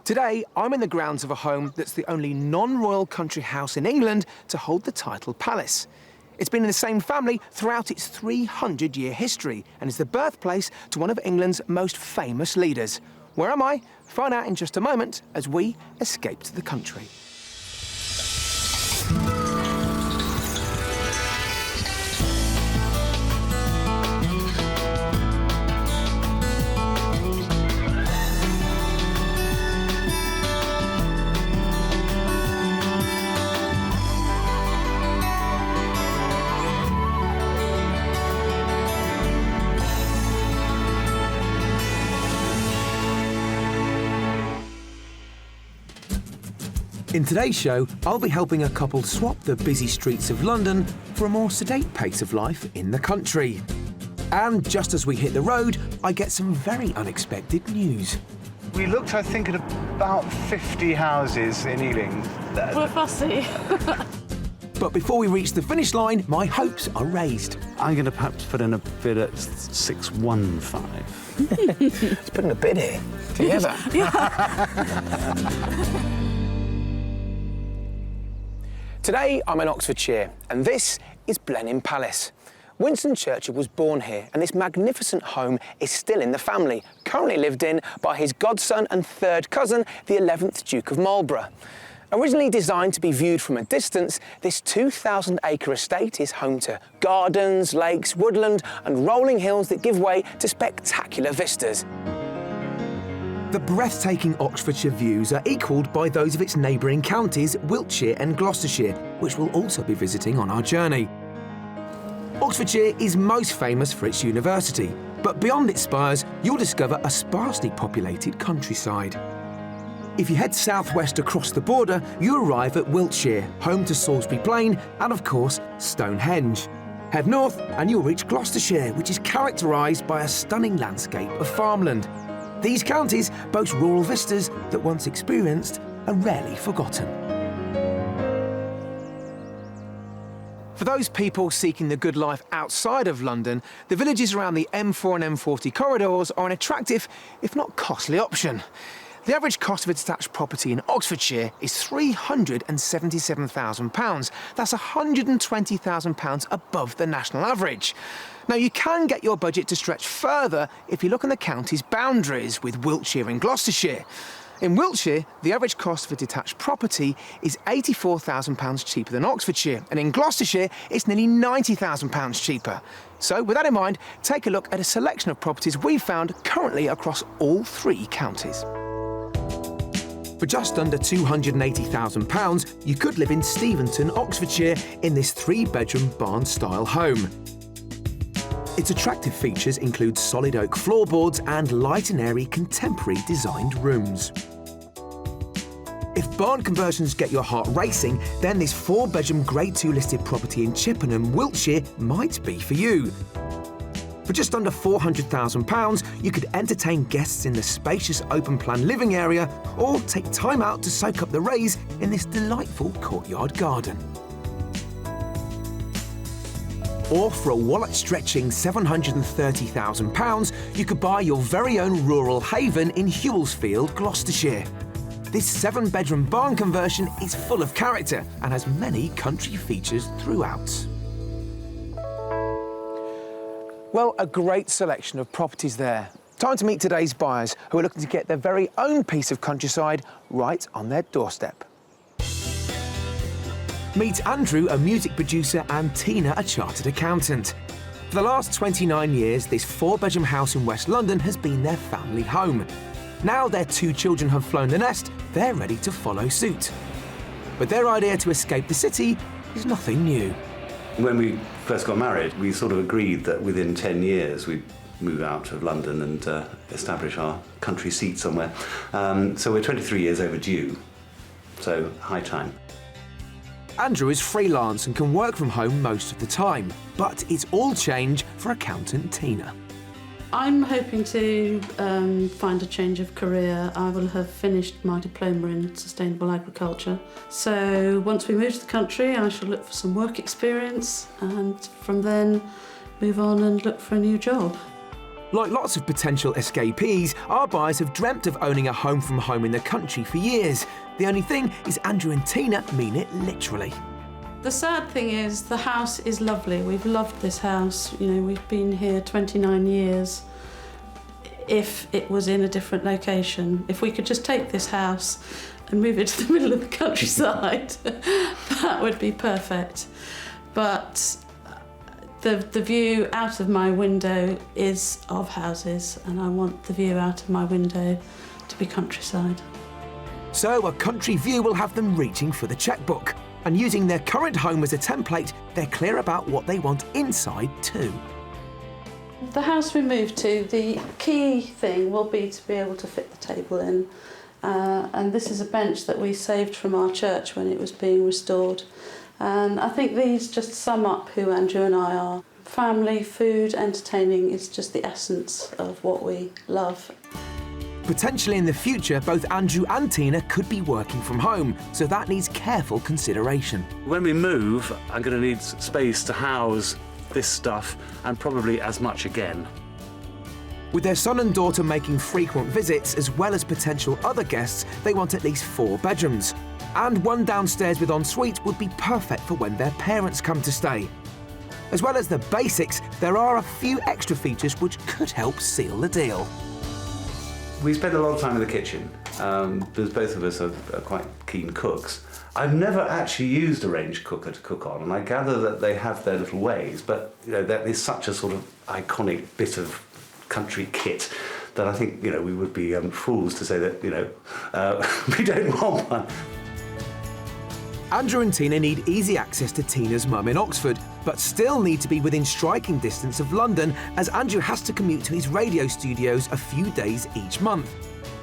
Today, I'm in the grounds of a home that's the only non-royal country house in England to hold the title palace. It's been in the same family throughout its 300-year history and is the birthplace to one of England's most famous leaders. Where am I? Find out in just a moment as we escape to the country. In today's show, I'll be helping a couple swap the busy streets of London for a more sedate pace of life in the country. And just as we hit the road, I get some very unexpected news. We looked, I think, at about 50 houses in Ealing. We're fussy. But before we reach the finish line, my hopes are raised. I'm going to perhaps put in a bid at 615. Let's put in a bid here, together. Today, I'm in Oxfordshire, and this is Blenheim Palace. Winston Churchill was born here, and this magnificent home is still in the family, currently lived in by his godson and third cousin, the 11th Duke of Marlborough. Originally designed to be viewed from a distance, this 2,000-acre estate is home to gardens, lakes, woodland, and rolling hills that give way to spectacular vistas. The breathtaking Oxfordshire views are equalled by those of its neighbouring counties, Wiltshire and Gloucestershire, which we'll also be visiting on our journey. Oxfordshire is most famous for its university, but beyond its spires, you'll discover a sparsely populated countryside. If you head southwest across the border, you arrive at Wiltshire, home to Salisbury Plain and, of course, Stonehenge. Head north and you'll reach Gloucestershire, which is characterised by a stunning landscape of farmland. These counties boast rural vistas that once experienced are rarely forgotten. For those people seeking the good life outside of London, the villages around the M4 and M40 corridors are an attractive, if not costly, option. The average cost of a detached property in Oxfordshire is £377,000. That's £120,000 above the national average. Now, you can get your budget to stretch further if you look on the county's boundaries with Wiltshire and Gloucestershire. In Wiltshire, the average cost of a detached property is £84,000 cheaper than Oxfordshire, and in Gloucestershire, it's nearly £90,000 cheaper. So, with that in mind, take a look at a selection of properties we've found currently across all three counties. For just under £280,000, you could live in Steventon, Oxfordshire, in this three-bedroom barn-style home. Its attractive features include solid oak floorboards and light and airy contemporary designed rooms. If barn conversions get your heart racing, then this four-bedroom Grade 2 listed property in Chippenham, Wiltshire might be for you. For just under £400,000, you could entertain guests in the spacious open-plan living area or take time out to soak up the rays in this delightful courtyard garden. Or for a wallet-stretching £730,000, you could buy your very own rural haven in Hewellsfield, Gloucestershire. This 7-bedroom barn conversion is full of character and has many country features throughout. Well, a great selection of properties there. Time to meet today's buyers who are looking to get their very own piece of countryside right on their doorstep. Meet Andrew, a music producer, and Tina, a chartered accountant. For the last 29 years, this 4-bedroom house in West London has been their family home. Now their 2 children have flown the nest, they're ready to follow suit. But their idea to escape the city is nothing new. When we first got married, we sort of agreed that within 10 years we'd move out of London and establish our country seat somewhere. So we're 23 years overdue, so high time. Andrew is freelance and can work from home most of the time, but it's all change for accountant Tina. I'm hoping to find a change of career. I will have finished my diploma in sustainable agriculture. So once we move to the country, I shall look for some work experience and from then move on and look for a new job. Like lots of potential escapees, our buyers have dreamt of owning a home from home in the country for years. The only thing is Andrew and Tina mean it literally. The sad thing is the house is lovely. We've loved this house. You know, we've been here 29 years. If it was in a different location, if we could just take this house and move it to the middle of the countryside, that would be perfect. But the view out of my window is of houses, and I want the view out of my window to be countryside. So a country view will have them reaching for the checkbook. And using their current home as a template, they're clear about what they want inside too. The house we move to, the key thing will be to be able to fit the table in. And this is a bench that we saved from our church when it was being restored. And I think these just sum up who Andrew and I are. Family, food, entertaining is just the essence of what we love. Potentially in the future, both Andrew and Tina could be working from home, so that needs careful consideration. When we move, I'm going to need space to house this stuff and probably as much again. With their son and daughter making frequent visits, as well as potential other guests, they want at least 4 bedrooms. And one downstairs with ensuite would be perfect for when their parents come to stay. As well as the basics, there are a few extra features which could help seal the deal. We spend a lot of time in the kitchen, because both of us are quite keen cooks. I've never actually used a range cooker to cook on, and I gather that they have their little ways, but you know, that is such a sort of iconic bit of country kit that I think, you know, we would be fools to say that, you know, we don't want one. Andrew and Tina need easy access to Tina's mum in Oxford, but still need to be within striking distance of London, as Andrew has to commute to his radio studios a few days each month.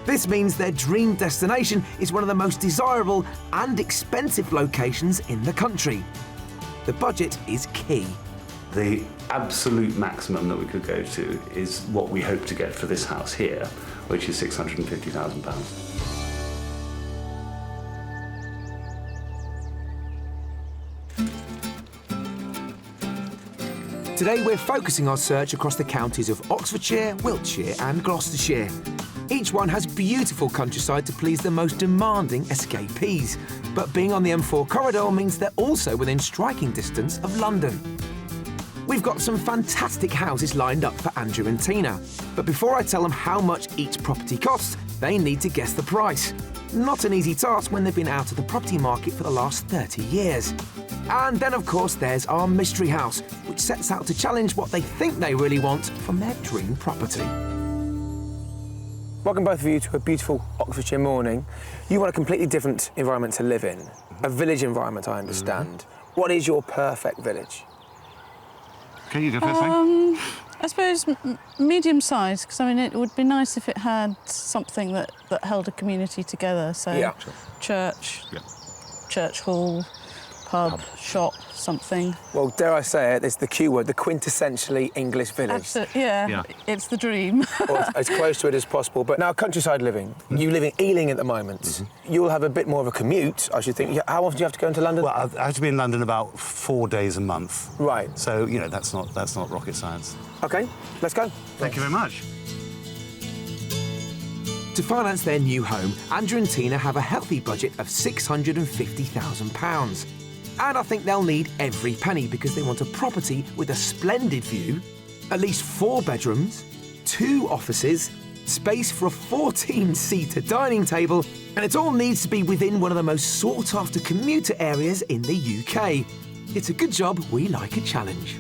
This means their dream destination is one of the most desirable and expensive locations in the country. The budget is key. The absolute maximum that we could go to is what we hope to get for this house here, which is £650,000. Today we're focusing our search across the counties of Oxfordshire, Wiltshire and Gloucestershire. Each one has beautiful countryside to please the most demanding escapees, but being on the M4 corridor means they're also within striking distance of London. We've got some fantastic houses lined up for Andrew and Tina, but before I tell them how much each property costs, they need to guess the price. Not an easy task when they've been out of the property market for the last 30 years. And then, of course, there's our mystery house, which sets out to challenge what they think they really want from their dream property. Welcome both of you to a beautiful Oxfordshire morning. You want a completely different environment to live in, a village environment, I understand. What is your perfect village? Okay, you go first, then. I suppose medium size, because I mean it would be nice if it had something that held a community together. So Yeah. church, Yeah. church hall, pub, shop, something. Well, dare I say it, it's the Q word, the quintessentially English village. Absolutely, yeah, Yeah. it's the dream. Or as close to it as possible. But now, countryside living, you live in Ealing at the moment. You'll have a bit more of a commute, I should think. How often do you have to go into London? Well, I have to be in London about 4 days a month. Right. So, you know, that's not rocket science. OK, let's go. Thank you very much. To finance their new home, Andrew and Tina have a healthy budget of £650,000. And I think they'll need every penny because they want a property with a splendid view, at least 4 bedrooms, 2 offices, space for a 14-seater dining table, and it all needs to be within one of the most sought-after commuter areas in the UK. It's a good job we like a challenge.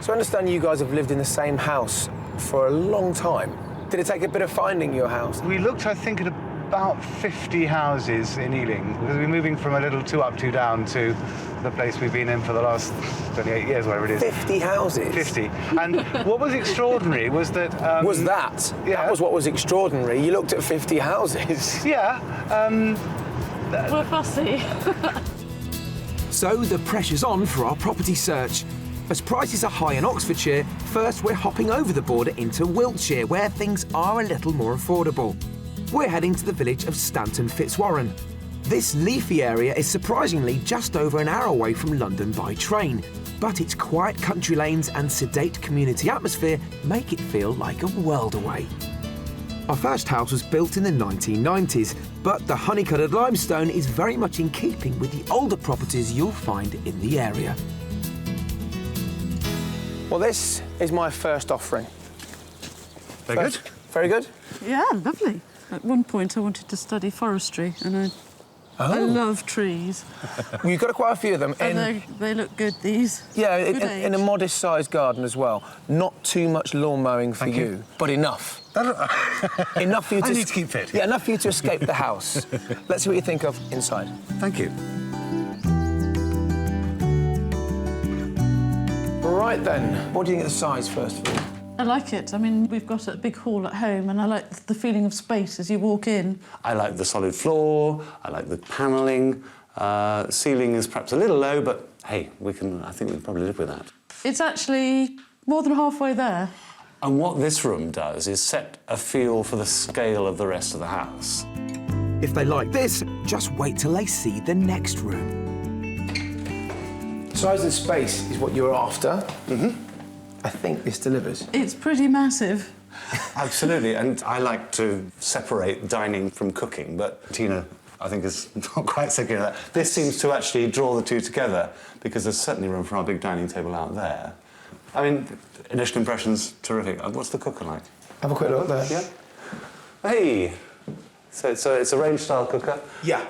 So I understand you guys have lived in the same house for a long time. Did it take a bit of finding your house? We looked, I think, at about 50 houses in Ealing, because we're moving from a little 2 up, 2 down to the place we've been in for the last 28 years, whatever it is. 50 houses? 50. And what was extraordinary was that... Was that? Yeah. That was what was extraordinary. You looked at 50 houses. Yeah. We're fussy. So the pressure's on for our property search. As prices are high in Oxfordshire, first we're hopping over the border into Wiltshire, where things are a little more affordable. We're heading to the village of Stanton Fitzwarren. This leafy area is surprisingly just over an hour away from London by train. but its quiet country lanes and sedate community atmosphere make it feel like a world away. Our first house was built in the 1990s, but the honey-coloured limestone is very much in keeping with the older properties you'll find in the area. Well, this is my first offering. Very good. Very good? Yeah, lovely. At one point I wanted to study forestry and I love trees. You've got quite a few of them. And they look good, these. Yeah, Good in a age. modest-sized garden as well. Not too much lawn mowing for you, but enough. Enough for you to... I need to keep fit. Yeah, enough for you to escape the house. Let's see what you think of inside. Thank you. Right then, what do you think of the size, first of all? I like it. I mean, we've got a big hall at home and I like the feeling of space as you walk in. I like the solid floor, I like the panelling. Ceiling is perhaps a little low, but hey, I think we can probably live with that. It's actually more than halfway there. And what this room does is set a feel for the scale of the rest of the house. If they like this, just wait till they see the next room. Size and space is what you're after. I think this delivers. It's pretty massive. Absolutely, and I like to separate dining from cooking, but Tina, I think, is not quite so good at that. This seems to actually draw the two together, because there's certainly room for our big dining table out there. I mean, initial impressions, terrific. What's the cooker like? Have a quick look there. Yeah. Hey! So it's a range-style cooker? Yeah.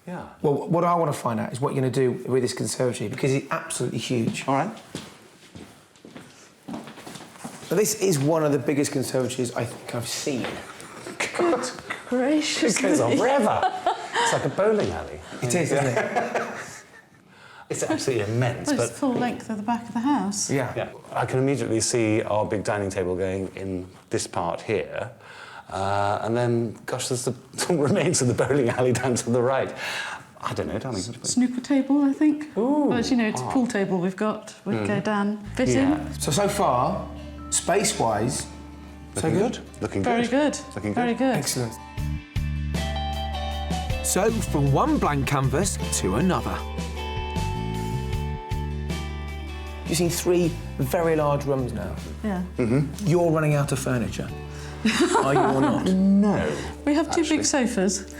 Yeah. Well, what I want to find out is what you're going to do with this conservatory, because it's absolutely huge. All right. But this is one of the biggest conservatories I think I've seen. Good gracious. It goes on forever. It's like a bowling alley. It is, isn't it? It's absolutely immense, Well, but... it's full length of the back of the house. Yeah. Yeah, I can immediately see our big dining table going in this part here. And then, gosh, there's the remains of the bowling alley down to the right. I don't know, darling. Snooker table, I think. Ooh. Well, as you know, it's a pool table we've got. We go down, fit in. So far, space-wise, so good. Looking Very good. good. Looking Very good. Excellent. So, from one blank canvas to another. You've seen 3 very large rooms now. Yeah. You're running out of furniture. Are you or not? No. We have 2 big sofas.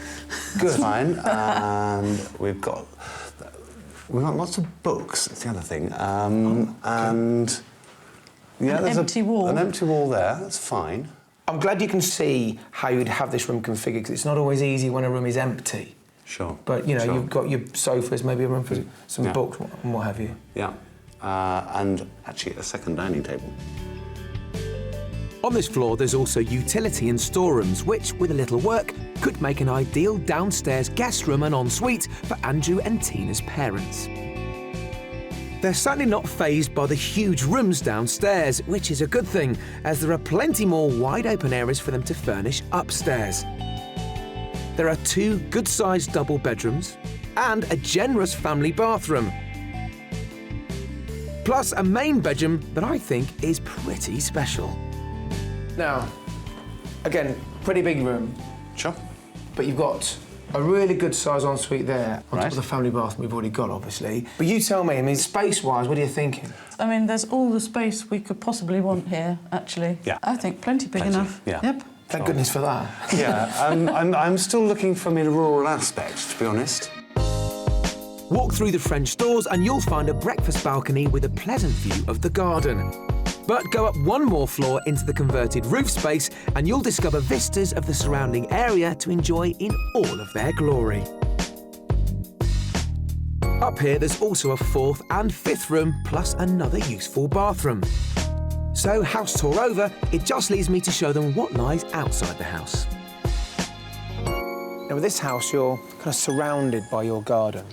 Good. Fine. And we've got lots of books, that's the other thing. And... Yeah, An there's empty wall. An empty wall there, that's fine. I'm glad you can see how you'd have this room configured, because it's not always easy when a room is empty. Sure. But, you know, Sure. you've got your sofas, maybe a room for some Yeah. books and what have you. Yeah. And actually a second dining table. On this floor, there's also utility and storerooms, which, with a little work, could make an ideal downstairs guest room and ensuite for Andrew and Tina's parents. They're certainly not fazed by the huge rooms downstairs, which is a good thing, as there are plenty more wide-open areas for them to furnish upstairs. There are 2 good-sized double bedrooms and a generous family bathroom. Plus a main bedroom that I think is pretty special. Now, again, pretty big room, Sure. but you've got a really good size ensuite there, on top Right. of the family bathroom we've already got, obviously. But you tell me, I mean, space-wise, what are you thinking? I mean, there's all the space we could possibly want here, actually. Yeah. I think plenty big Plenty, enough. yeah. Yep. Thank goodness for that. Yeah, I'm still looking for a rural aspect, to be honest. Walk through the French doors and you'll find a breakfast balcony with a pleasant view of the garden. But go up one more floor into the converted roof space and you'll discover vistas of the surrounding area to enjoy in all of their glory. Up here, there's also a 4th and 5th room, plus another useful bathroom. So, house tour over, it just leaves me to show them what lies outside the house. Now, with this house, you're kind of surrounded by your garden.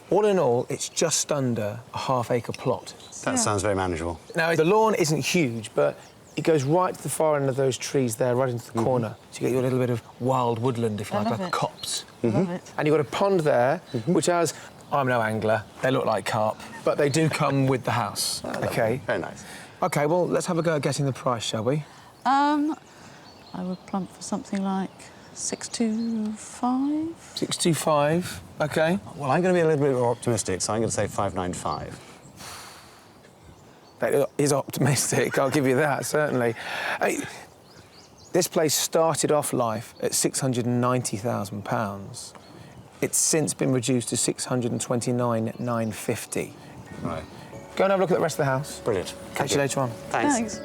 All in all, it's just under a half-acre plot. That sounds very manageable. Now, the lawn isn't huge, but it goes right to the far end of those trees there, right into the corner. So you get your little bit of wild woodland, if you I like love a it. copse. Love it. And you've got a pond there, which has... I'm no angler, they look like carp, but they do come with the house, OK? Very nice. OK, well, let's have a go at getting the price, shall we? I would plump for something like 625. 625, OK. Well, I'm going to be a little bit more optimistic, so I'm going to say 595. That is optimistic, I'll give you that, certainly. This place started off life at £690,000. It's since been reduced to £629,950. Right. Go and have a look at the rest of the house. Brilliant. Catch you later on. Thanks.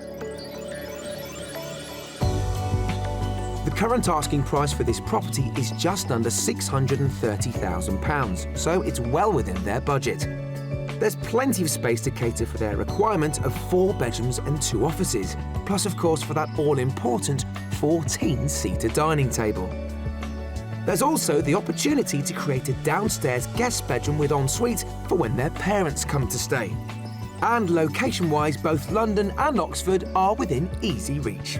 The current asking price for this property is just under £630,000, so it's well within their budget. There's plenty of space to cater for their requirement of 4 bedrooms and 2 offices, plus of course for that all-important 14-seater dining table. There's also the opportunity to create a downstairs guest bedroom with ensuite for when their parents come to stay. And location-wise, both London and Oxford are within easy reach.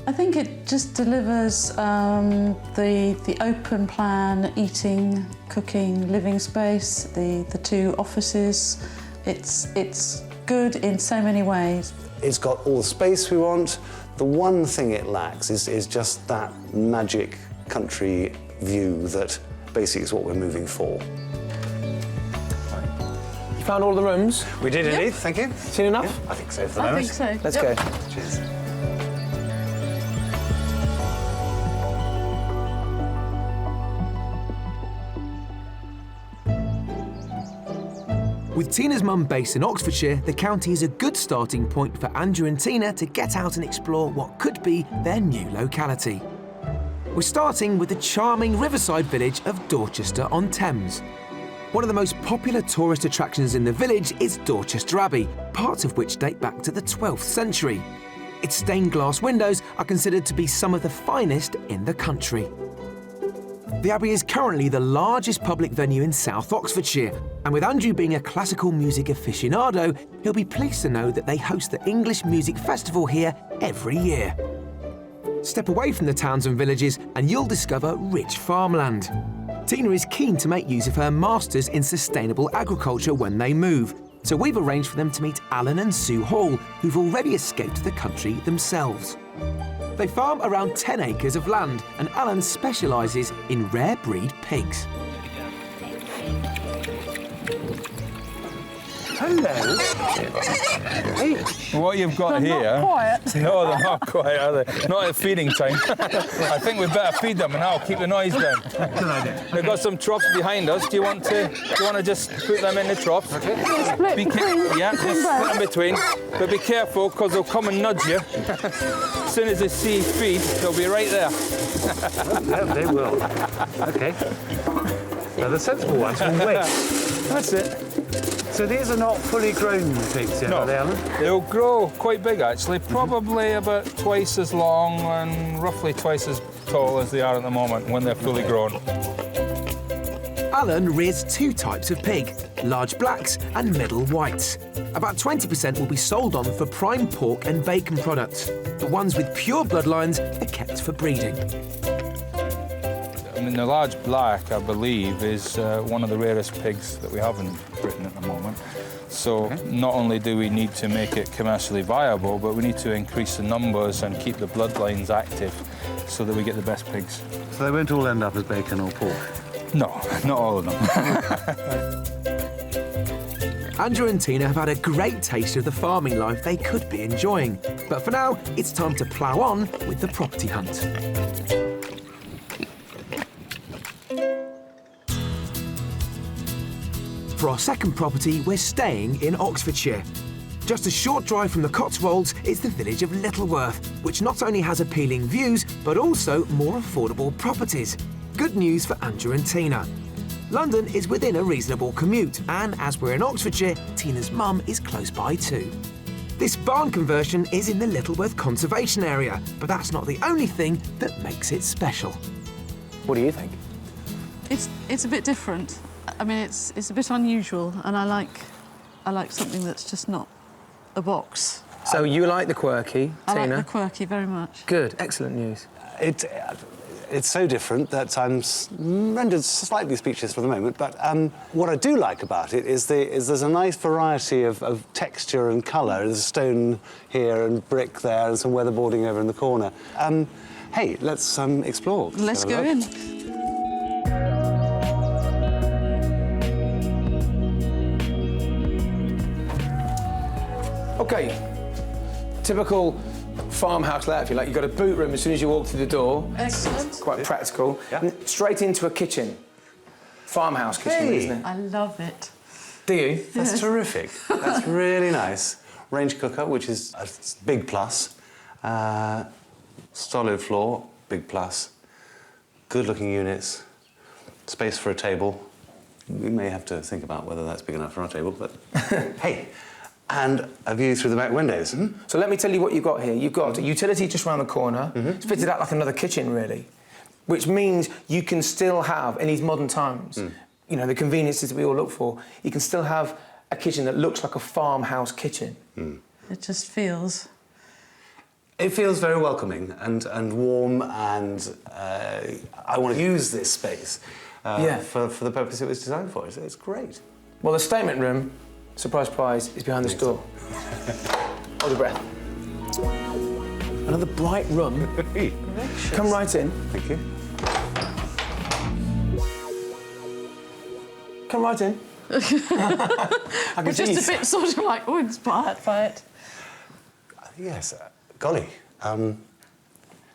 I think it just delivers the open plan, eating, cooking, living space, the 2 offices. It's good in so many ways. It's got all the space we want. The one thing it lacks is just that magic country view that basically is what we're moving for. You found all the rooms? We did indeed, thank you. Seen enough? I think so for the I moment. think so. Let's Yep. go. Cheers. With Tina's mum based in Oxfordshire, the county is a good starting point for Andrew and Tina to get out and explore what could be their new locality. We're starting with the charming riverside village of Dorchester-on-Thames. One of the most popular tourist attractions in the village is Dorchester Abbey, parts of which date back to the 12th century. Its stained glass windows are considered to be some of the finest in the country. The Abbey is currently the largest public venue in South Oxfordshire, and with Andrew being a classical music aficionado, he'll be pleased to know that they host the English Music Festival here every year. Step away from the towns and villages and you'll discover rich farmland. Tina is keen to make use of her Masters in Sustainable Agriculture when they move, so we've arranged for them to meet Alan and Sue Hall, who've already escaped the country themselves. They farm around 10 acres of land, and Alan specialises in rare breed pigs. Hello. Hey. What you've got here... Not quiet. No, they're not quiet, are they? Not at feeding time. I think we'd better feed them and I'll keep the noise down. Good idea. We've got some troughs behind us. Do you want to just put them in the troughs? Okay. Yeah, just split them between. But be careful, because they'll come and nudge you. As soon as they see feed, they'll be right there. Yeah, they will. Okay. Now the sensible ones will wait. That's it. So these are not fully grown pigs yet, No, are they, Alan? they'll grow quite big actually, probably about twice as long and roughly twice as tall as they are at the moment when they're fully grown. Alan rears 2 types of pig, large blacks and middle whites. About 20% will be sold on for prime pork and bacon products. The ones with pure bloodlines are kept for breeding. I mean, the large black, I believe, is one of the rarest pigs that we have in Britain at the moment. So not only do we need to make it commercially viable, but we need to increase the numbers and keep the bloodlines active so that we get the best pigs. So they won't all end up as bacon or pork? No, not all of them. Andrew and Tina have had a great taste of the farming life they could be enjoying. But for now, it's time to plough on with the property hunt. For our second property, we're staying in Oxfordshire. Just a short drive from the Cotswolds is the village of Littleworth, which not only has appealing views, but also more affordable properties. Good news for Andrew and Tina. London is within a reasonable commute, and as we're in Oxfordshire, Tina's mum is close by too. This barn conversion is in the Littleworth Conservation Area, but that's not the only thing that makes it special. What do you think? It's a bit different. I mean, it's a bit unusual, and I like something that's just not a box. So you like the quirky, I Tina? like the quirky very much. Good, excellent news. It's so different that I'm rendered slightly speechless for the moment, but what I do like about it is there's a nice variety of texture and colour. There's stone here and brick there and some weatherboarding over in the corner. Hey, let's explore. Let's go in. Okay. Typical farmhouse layout, if you like. You've got a boot room as soon as you walk through the door. Excellent. Quite practical. Yeah. And straight into a kitchen. Farmhouse kitchen, Hey. isn't it? I love it. Do you? That's terrific. That's really nice. Range cooker, which is a big plus. Solid floor, big plus. Good-looking units. Space for a table. We may have to think about whether that's big enough for our table, but hey. And a view through the back windows. So let me tell you what you've got here. You've got a utility just round the corner. It's fitted out like another kitchen, really, which means you can still have, in these modern times, you know, the conveniences that we all look for, you can still have a kitchen that looks like a farmhouse kitchen. It just feels... It feels very welcoming and warm, and I want to use this space for the purpose it was designed for. It's great. Well, the statement room, surprise, surprise, is behind this door. Hold your breath. Another bright room. Come right in. Thank you. Come right in. I can We're see just you. a bit sort of like, oh, inspired by it. Yes, golly.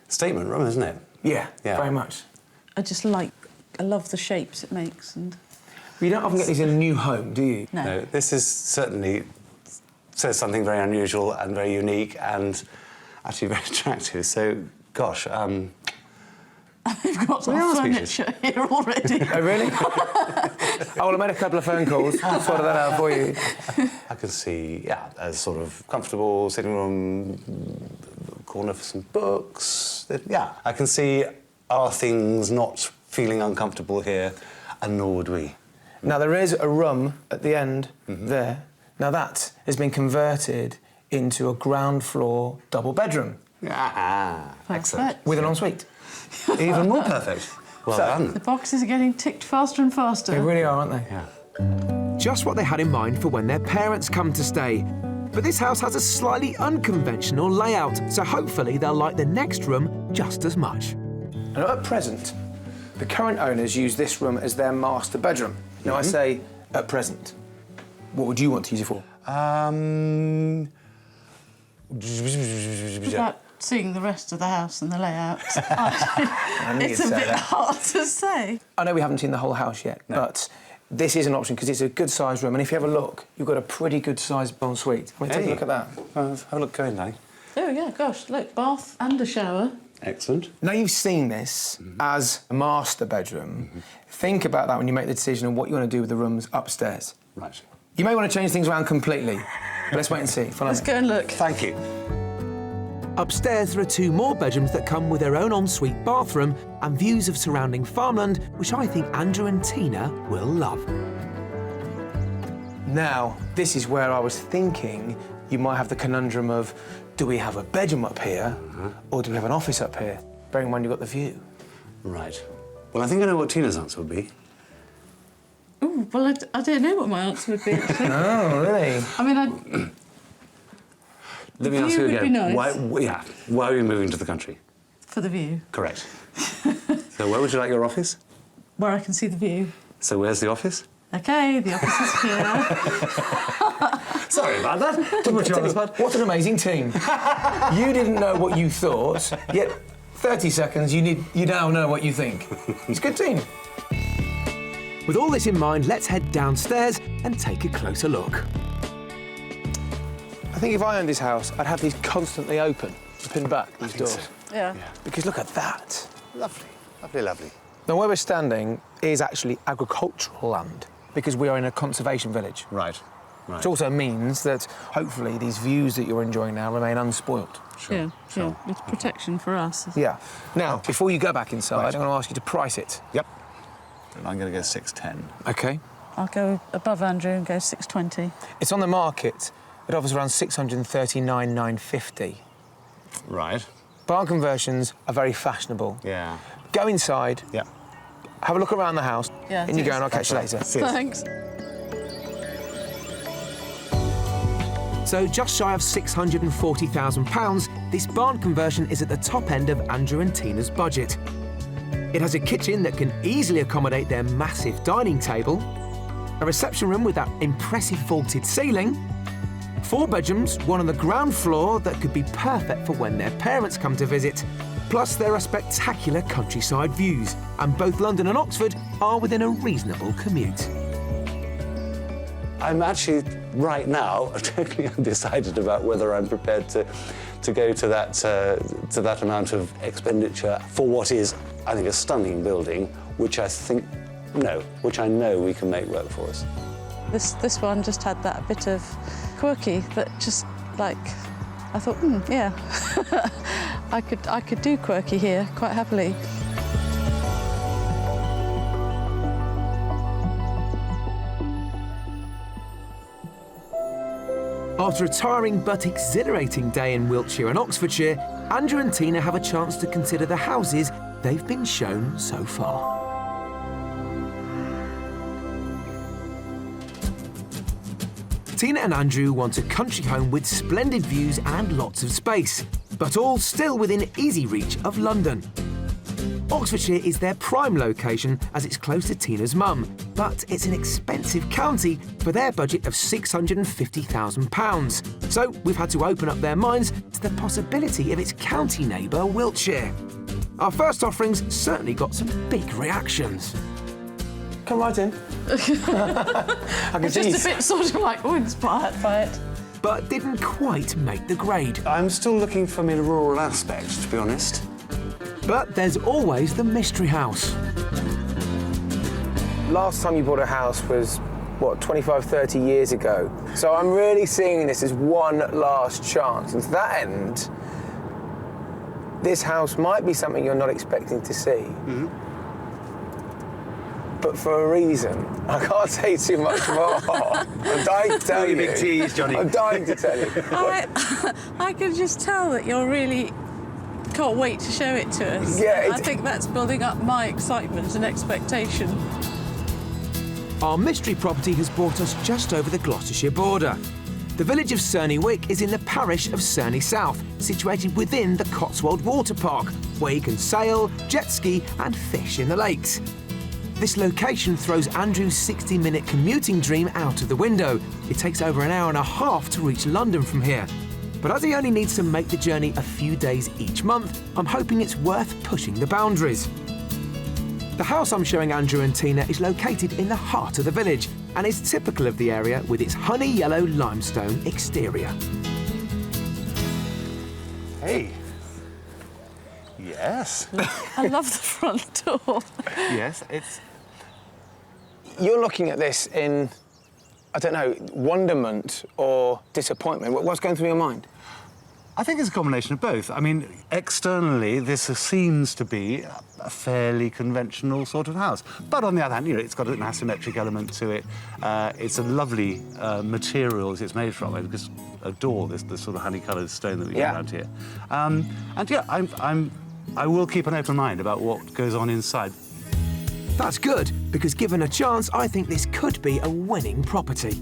Statement room, isn't it? Yeah, Yeah. very much. I love the shapes it makes, and You don't often get these in a new home, do you? no. No, this is certainly says something very unusual and very unique and actually very attractive. So, gosh, We've got some are furniture here already. Oh, really? I will have made a couple of phone calls, sorted that out for you. I can see, a sort of comfortable sitting room, corner for some books. I can see our things not feeling uncomfortable here, and nor would we. Now, there is a room at the end there. Now, that has been converted into a ground floor double bedroom Excellent. with an ensuite. Even more perfect. Well done. The boxes are getting ticked faster and faster. They really are, aren't they? Yeah. Just what they had in mind for when their parents come to stay. But this house has a slightly unconventional layout, so hopefully they'll like the next room just as much. And at present, the current owners use this room as their master bedroom. Now, I say at present. What would you want to use it for? Without seeing the rest of the house and the layout, I knew it's you'd a say bit that. hard to say. I know we haven't seen the whole house yet, but this is an option because it's a good-sized room. And if you have a look, you've got a pretty good-sized ensuite. Can we take a look at that? Have a look, go in, Danny. Oh, yeah, gosh, look, bath and a shower. Excellent. Now you've seen this as a master bedroom. Think about that when you make the decision on what you want to do with the rooms upstairs. Right. You may want to change things around completely, but let's wait and see. Follow Let's me. go and look. Thank you. Upstairs, there are 2 more bedrooms that come with their own ensuite bathroom and views of surrounding farmland, which I think Andrew and Tina will love. Now, this is where I was thinking you might have the conundrum of, do we have a bedroom up here, or do we have an office up here? Bearing in mind you've got the view. Right. Well, I think I know what Tina's answer would be. Oh, well, I don't know what my answer would be, actually. Oh, really? I mean, Let me view ask you would again. be nice. Why are you moving to the country? for the view, Correct. So where would you like your office? where I can see the view. So where's the office? OK, the office is here. Sorry about that. Too much on the spot. What an amazing team. You didn't know what you thought, yet 30 seconds you now know what you think. It's a good team. With all this in mind, let's head downstairs and take a closer look. I think if I owned this house, I'd have these constantly open, pinned back, these doors. Yeah. Because look at that. Lovely, lovely, lovely. Now, where we're standing is actually agricultural land, because we are in a conservation village. Right, right. Which also means that, hopefully, these views that you're enjoying now remain unspoilt. Yeah, yeah, it's protection for us. Yeah. Now, before you go back inside, I'm going to ask you to price it. Yep. I'm going to go 610. OK. I'll go above Andrew and go 620. It's on the market. It offers around 639,950. Right. Barn conversions are very fashionable. Yeah. Go inside, Yeah. have a look around the house, Yeah, and you go, cheers. and I'll catch you later. Thanks. So just shy of £640,000, this barn conversion is at the top end of Andrew and Tina's budget. It has a kitchen that can easily accommodate their massive dining table, a reception room with that impressive vaulted ceiling, 4 bedrooms, one on the ground floor that could be perfect for when their parents come to visit. Plus, there are spectacular countryside views, and both London and Oxford are within a reasonable commute. I'm actually, right now, totally undecided about whether I'm prepared to go to that amount of expenditure for what is, I think, a stunning building, which I know we can make work for us. This one just had that bit of quirky that just, like, I thought, yeah, I could do quirky here quite happily. After a tiring but exhilarating day in Wiltshire and Oxfordshire, Andrew and Tina have a chance to consider the houses they've been shown so far. Tina and Andrew want a country home with splendid views and lots of space, but all still within easy reach of London. Oxfordshire is their prime location as it's close to Tina's mum, but it's an expensive county for their budget of £650,000. So we've had to open up their minds to the possibility of its county neighbour, Wiltshire. Our first offerings certainly got some big reactions. Come right in. I can see Just a bit sort of like, inspired by it. But didn't quite make the grade. I'm still looking for me a rural aspect, to be honest. But there's always the mystery house. Last time you bought a house was, what, 25, 30 years ago. So I'm really seeing this as one last chance. And to that end, this house might be something you're not expecting to see. But for a reason. I can't say too much more. I'm dying to tell you. Big tease, Jonnie. I'm dying to tell you. I can just tell that you're really can't wait to show it to us. Yeah, I think that's building up my excitement and expectation. Our mystery property has brought us just over the Gloucestershire border. The village of Cerney Wick is in the parish of Cerney South, situated within the Cotswold Water Park, where you can sail, jet ski and fish in the lakes. This location throws Andrew's 60-minute commuting dream out of the window. It takes over an hour and a half to reach London from here. But as he only needs to make the journey a few days each month, I'm hoping it's worth pushing the boundaries. The house I'm showing Andrew and Tina is located in the heart of the village and is typical of the area with its honey yellow limestone exterior. Hey. Yes. I love the front door. Yes, it's... You're looking at this in, I don't know, wonderment or disappointment. What's going through your mind? I think it's a combination of both. I mean, externally, this seems to be a fairly conventional sort of house. But on the other hand, you know, it's got an asymmetric element to it. It's a lovely materials it's made from. I just adore this sort of honey-coloured stone that we get around here. And yeah, I will keep an open mind about what goes on inside. That's good, because given a chance, I think this could be a winning property.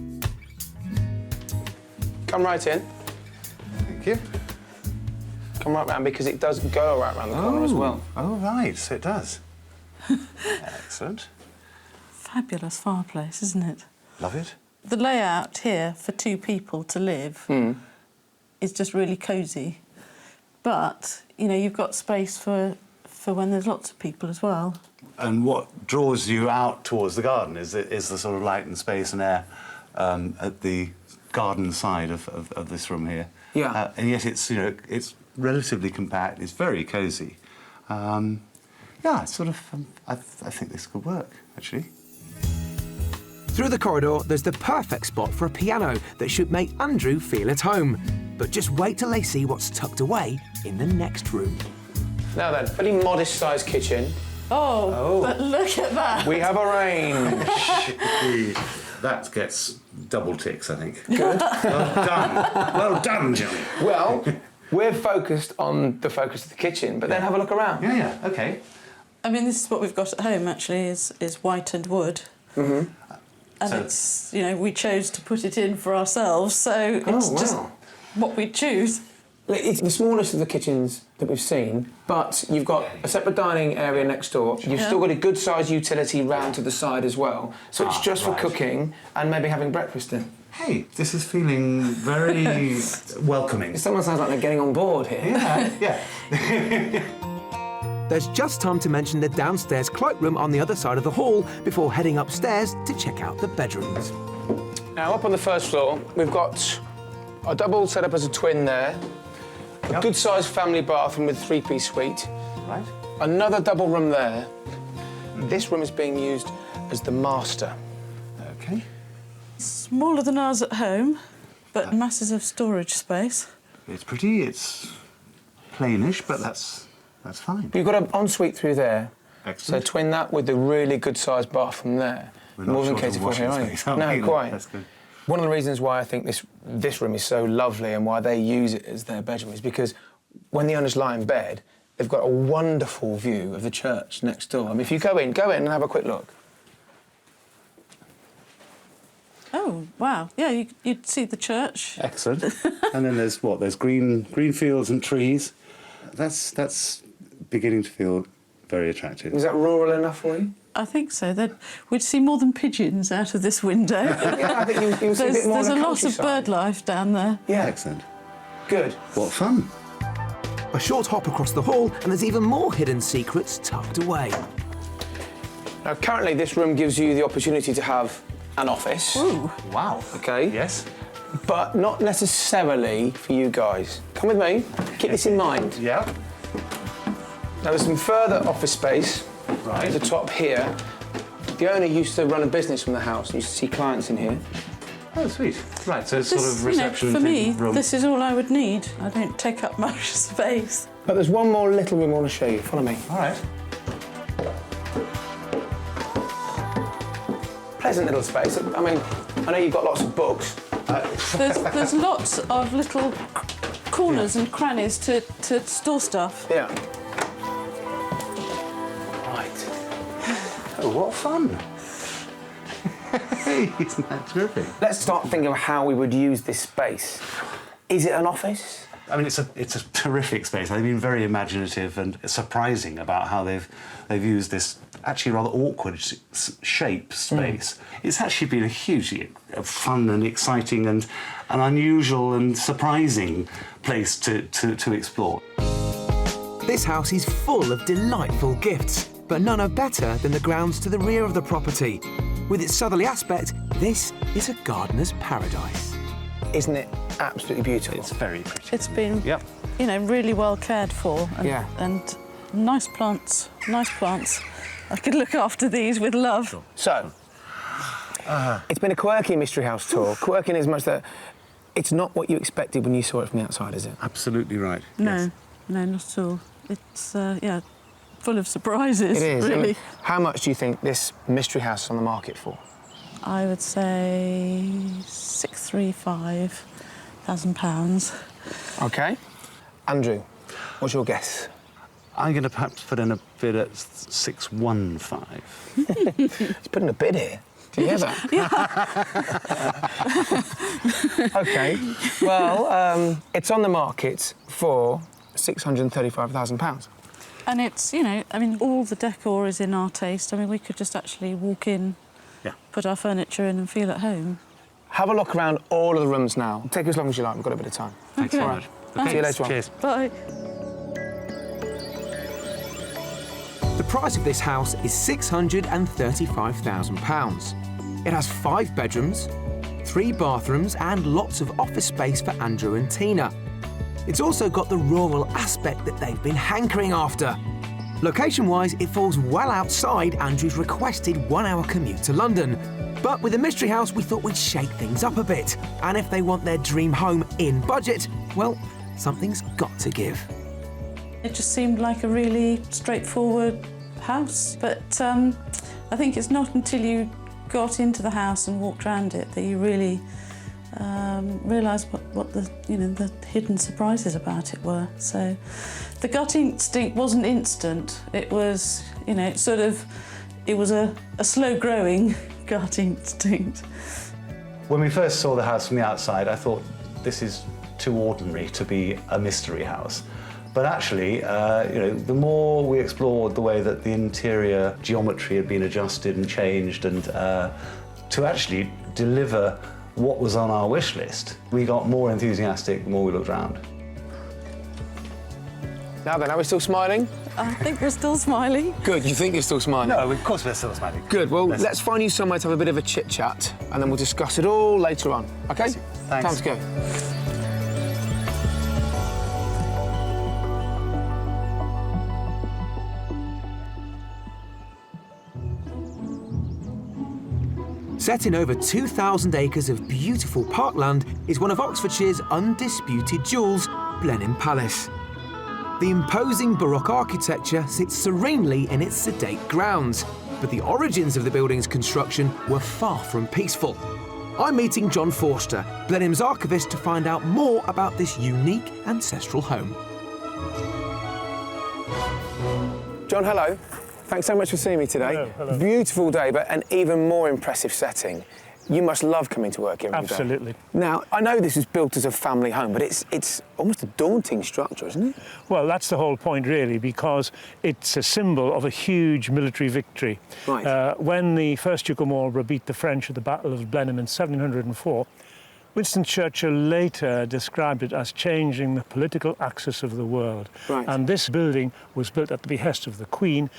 Come right in. Thank you. Come right round, because it does go right round the corner as well. Oh, right, so it does. Excellent. Fabulous fireplace, isn't it? Love it. The layout here for 2 people to live is just really cosy. But, you know, you've got space for when there's lots of people as well. And what draws you out towards the garden is the sort of light and space and air at the garden side of this room here. Yeah. And yet it's, you know, it's relatively compact, it's very cosy. Yeah, it's sort of, I think this could work, actually. Through the corridor, there's the perfect spot for a piano that should make Andrew feel at home. But just wait till they see what's tucked away in the next room. Now then, fairly modest-sized kitchen. Oh, but look at that. We have a range. That gets double ticks, I think. Good. Well done. Well done, Johnny. Well, we're focused on the focus of the kitchen, but then have a look around. Yeah, okay. I mean, this is what we've got at home, actually, is whitened wood. And it's, you know, we chose to put it in for ourselves, so it's just what we choose. It's the smallest of the kitchens that we've seen, but you've got a separate dining area next door. You've still got a good-sized utility round to the side as well. So it's just for cooking and maybe having breakfast in. Hey, this is feeling very welcoming. Someone sounds like they're getting on board here. Yeah. There's just time to mention the downstairs cloakroom on the other side of the hall before heading upstairs to check out the bedrooms. Now, up on the first floor, we've got a double set up as a twin there, a good-sized family bathroom with 3-piece suite, Right. another double room there. This room is being used as the master. Okay. Smaller than ours at home, but masses of storage space. It's pretty, it's plainish, but that's fine. You've got an ensuite through there, Excellent. so twin that with the really good-sized bathroom there. We're not More than short of catered for here, washing are you? space, are No, we? quite. That's good. One of the reasons why I think this room is so lovely and why they use it as their bedroom is because when the owners lie in bed, they've got a wonderful view of the church next door. I mean, if you go in and have a quick look. Oh, wow. Yeah, you'd see the church. Excellent. And then there's what? There's green fields and trees. That's beginning to feel very attractive. Is that rural enough for you? I think so. We'd see more than pigeons out of this window. Yeah, I think you'll see a bit more There's of a the lot of countryside. bird life down there. Yeah, Excellent. good. What fun. A short hop across the hall and there's even more hidden secrets tucked away. Now, currently, this room gives you the opportunity to have an office. Ooh. Wow. OK? Yes. But not necessarily for you guys. Come with me. Keep this in mind. Yeah. Now, there's some further office space at the top here. The owner used to run a business from the house and used to see clients in here. Oh, sweet. Right, so it's This, sort of reception for me, room. this is all I would need. I don't take up much space. But there's one more little room I want to show you. Follow me. All right. Pleasant little space. I mean, I know you've got lots of books. There's lots of little corners and crannies to store stuff. Yeah. Right. Oh, what fun. Hey, isn't that terrific? Let's start thinking of how we would use this space. Is it an office? I mean, it's a terrific space. They've been very imaginative and surprising about how they've used this actually rather awkward shape space. It's actually been a hugely fun and exciting and an unusual and surprising place to explore. This house is full of delightful gifts, but none are better than the grounds to the rear of the property. With its southerly aspect, this is a gardener's paradise. Isn't it absolutely beautiful? It's very pretty. It's been, Yep. really well cared for. And, Yeah. And nice plants, nice plants. I could look after these with love. So, it's been a quirky mystery house tour. Quirky in as much that it's not what you expected when you saw it from the outside, is it? Absolutely right. No, Yes. no, not at all. It's, full of surprises, It is. I really. mean, how much do you think this mystery house is on the market for? I would say £635,000. OK. Andrew, what's your guess? I'm going to perhaps put in a bid at 615. He's putting a bid here. Do you hear that? OK. Well, it's on the market for £635,000. And it's, all the decor is in our taste. I mean, we could just actually walk in, Yeah. put our furniture in and feel at home. Have a look around all of the rooms now. Take as long as you like. We've got a bit of time. Thanks Okay. very much. See you later on. Cheers. Bye. The price of this house is £635,000. It has 5 bedrooms, 3 bathrooms and lots of office space for Andrew and Tina. It's also got the rural aspect that they've been hankering after. Location-wise, it falls well outside Andrew's requested 1-hour commute to London. But with the mystery house, we thought we'd shake things up a bit. And if they want their dream home in budget, well, something's got to give. It just seemed like a really straightforward house. But I think it's not until you got into the house and walked around it that you really realised what the hidden surprises about it were. So the gut instinct wasn't instant. It was, it was a slow-growing gut instinct. When we first saw the house from the outside, I thought this is too ordinary to be a mystery house. But actually, the more we explored the way that the interior geometry had been adjusted and changed and to actually deliver what was on our wish list, we got more enthusiastic the more we looked around. Now then, are we still smiling? I think we're still smiling. Good, you think you're still smiling? No, of course we're still smiling. Good, well, let's find you somewhere to have a bit of a chit-chat, and then we'll discuss it all later on, OK? Thanks. Time to go. Set in over 2,000 acres of beautiful parkland is one of Oxfordshire's undisputed jewels, Blenheim Palace. The imposing Baroque architecture sits serenely in its sedate grounds, but the origins of the building's construction were far from peaceful. I'm meeting John Forster, Blenheim's archivist, to find out more about this unique ancestral home. John, hello. Thanks so much for seeing me today. Hello, hello. Beautiful day, but an even more impressive setting. You must love coming to work here every day. Absolutely. Now, I know this is built as a family home, but it's almost a daunting structure, isn't it? Well, that's the whole point, really, because it's a symbol of a huge military victory. Right. When the First Duke of Marlborough beat the French at the Battle of Blenheim in 1704, Winston Churchill later described it as changing the political axis of the world. Right. And this building was built at the behest of the Queen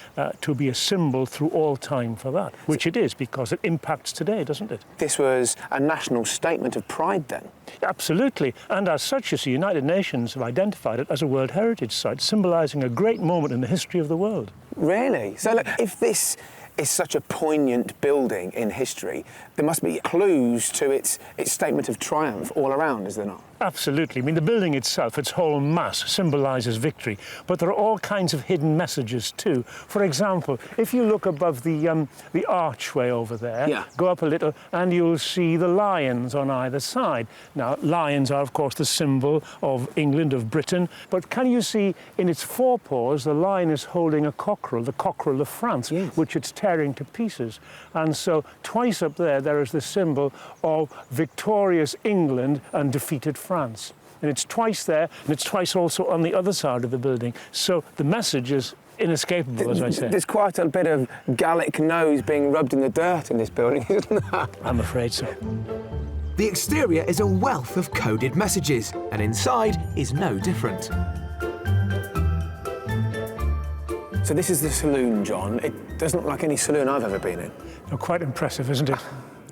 to be a symbol through all time for that, which it is, because it impacts today, doesn't it? This was a national statement of pride then. Absolutely. And as such, you see, United Nations have identified it as a World Heritage Site, symbolising a great moment in the history of the world. Really? So look, if this is such a poignant building in history, there must be clues to its statement of triumph all around, is there not? Absolutely. I mean, the building itself, its whole mass, symbolises victory. But there are all kinds of hidden messages too. For example, if you look above the archway over there, Yeah. go up a little, and you'll see the lions on either side. Now, lions are, of course, the symbol of England, of Britain. But can you see in its forepaws, the lion is holding a cockerel, the cockerel of France, Yes. which it's tearing to pieces. And so twice up there is the symbol of victorious England and defeated France. And it's twice there, and it's twice also on the other side of the building. So the message is inescapable, as I say. There's quite a bit of Gallic nose being rubbed in the dirt in this building, isn't there? I'm afraid so. The exterior is a wealth of coded messages, and inside is no different. So this is the saloon, John. It doesn't look like any saloon I've ever been in. Now, quite impressive, isn't it?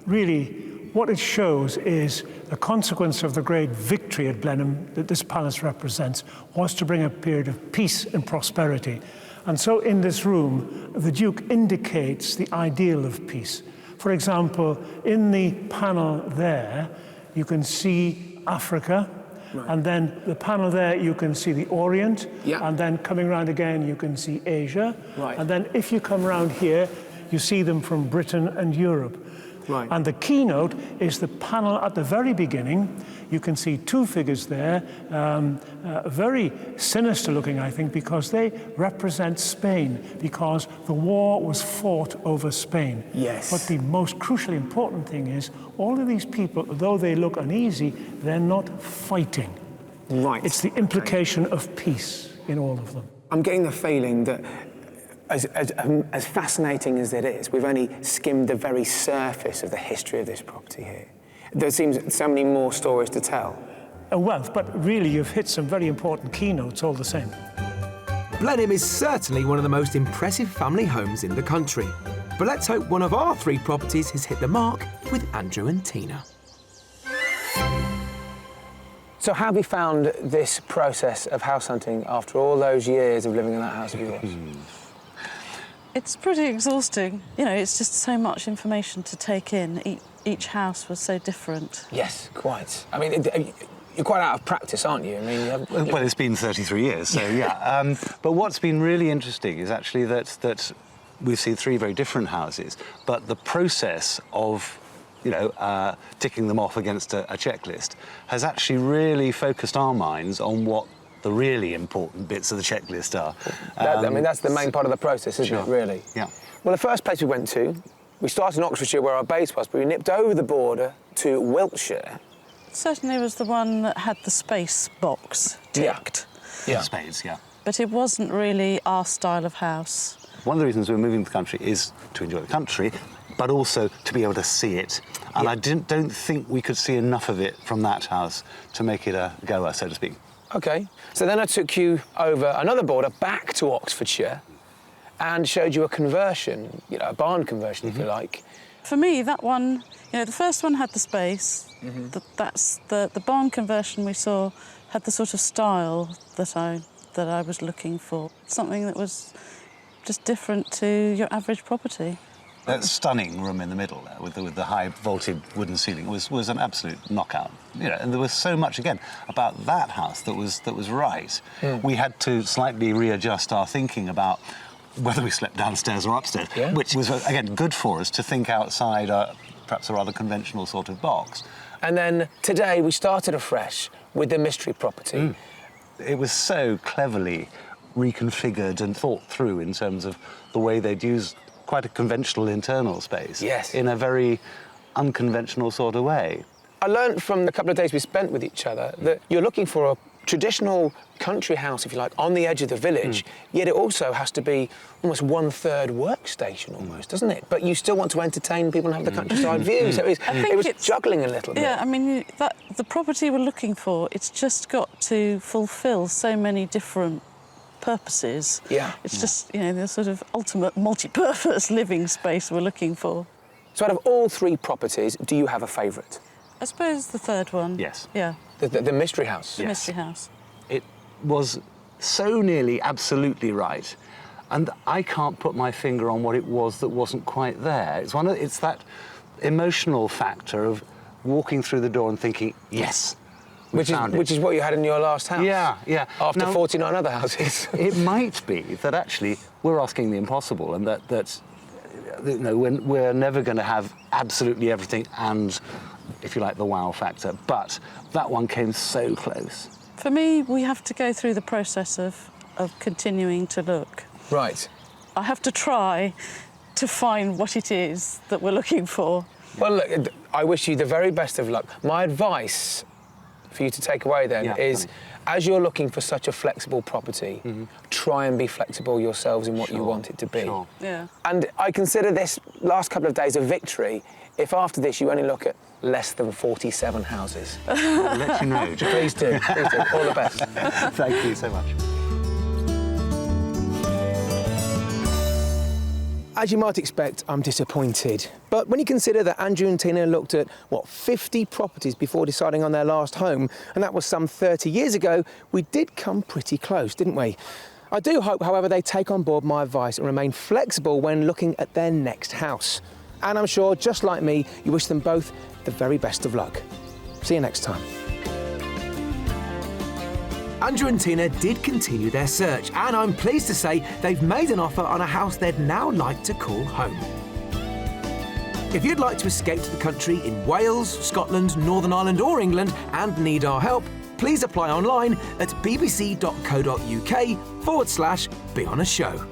Really, what it shows is the consequence of the great victory at Blenheim that this palace represents was to bring a period of peace and prosperity. And so in this room, the Duke indicates the ideal of peace. For example, in the panel there, you can see Africa, Right. and then the panel there, you can see the Orient, Yeah. and then coming round again, you can see Asia. Right. And then if you come round here, you see them from Britain and Europe. Right. And the keynote is the panel at the very beginning. You can see two figures there, very sinister looking, I think, because they represent Spain, because the war was fought over Spain. Yes. But the most crucially important thing is, all of these people, though they look uneasy, they're not fighting. Right. It's the implication of peace in all of them. I'm getting the feeling that as fascinating as it is, we've only skimmed the very surface of the history of this property here. There seems so many more stories to tell. A wealth, but really you've hit some very important keynotes all the same. Blenheim is certainly one of the most impressive family homes in the country. But let's hope one of our three properties has hit the mark with Andrew and Tina. So how have you found this process of house hunting after all those years of living in that house of yours? It's pretty exhausting. You know, it's just so much information to take in. Each house was so different. Yes, quite. I mean, you're quite out of practice, aren't you? I mean, Well, it's been 33 years, so yeah. But what's been really interesting is actually that we've seen three very different houses, but the process of ticking them off against a checklist has actually really focused our minds on what the really important bits of the checklist are. I mean, that's the main part of the process, isn't it, really? Yeah. Well, the first place we went to, we started in Oxfordshire where our base was, but we nipped over the border to Wiltshire. Certainly was the one that had the space box ticked. Yeah. Spades, yeah. But it wasn't really our style of house. One of the reasons we're moving to the country is to enjoy the country, but also to be able to see it. And I don't think we could see enough of it from that house to make it a goer, so to speak. OK. So then I took you over another border back to Oxfordshire and showed you a conversion, you know, a barn conversion, if you like. For me, that one, you know, the first one had the space. The barn conversion we saw had the sort of style that I was looking for. Something that was just different to your average property. That stunning room in the middle there with the high vaulted wooden ceiling was an absolute knockout. You know, and there was so much again about that house that was right. We had to slightly readjust our thinking about whether we slept downstairs or upstairs, which was again good for us to think outside perhaps a rather conventional sort of box. And then today we started afresh with the mystery property. It was so cleverly reconfigured and thought through in terms of the way they'd use quite a conventional internal space in a very unconventional sort of way. I learnt from the couple of days we spent with each other that you're looking for a traditional country house, if you like, on the edge of the village, yet it also has to be almost 1/3 workstation almost, doesn't it? But you still want to entertain people and have the countryside view, so it was juggling a little bit. Yeah, I mean, the property we're looking for, it's just got to fulfil so many different purposes. Yeah. It's just, you know, the sort of ultimate multi-purpose living space we're looking for. So out of all three properties, do you have a favourite? I suppose the third one. Yes. Yeah. The mystery house? The mystery house. It was so nearly absolutely right, and I can't put my finger on what it was that wasn't quite there. It's that emotional factor of walking through the door and thinking, yes, which is what you had in your last house. Yeah. After now, 49 other houses. It might be that actually we're asking the impossible, and that you know, we're never going to have absolutely everything and, if you like, the wow factor. But that one came so close. For me, we have to go through the process of continuing to look. Right. I have to try to find what it is that we're looking for. Well, look, I wish you the very best of luck. My advice for you to take away then is, as you're looking for such a flexible property, try and be flexible yourselves in what you want it to be. Sure. Yeah. And I consider this last couple of days a victory if after this you only look at less than 47 houses. I'll let you know. Please do. Please do. All the best. Thank you so much. As you might expect, I'm disappointed. But when you consider that Andrew and Tina looked at, 50 properties before deciding on their last home, and that was some 30 years ago, we did come pretty close, didn't we? I do hope, however, they take on board my advice and remain flexible when looking at their next house. And I'm sure, just like me, you wish them both the very best of luck. See you next time. Andrew and Tina did continue their search, and I'm pleased to say they've made an offer on a house they'd now like to call home. If you'd like to escape to the country in Wales, Scotland, Northern Ireland or England and need our help, please apply online at bbc.co.uk/be on a show.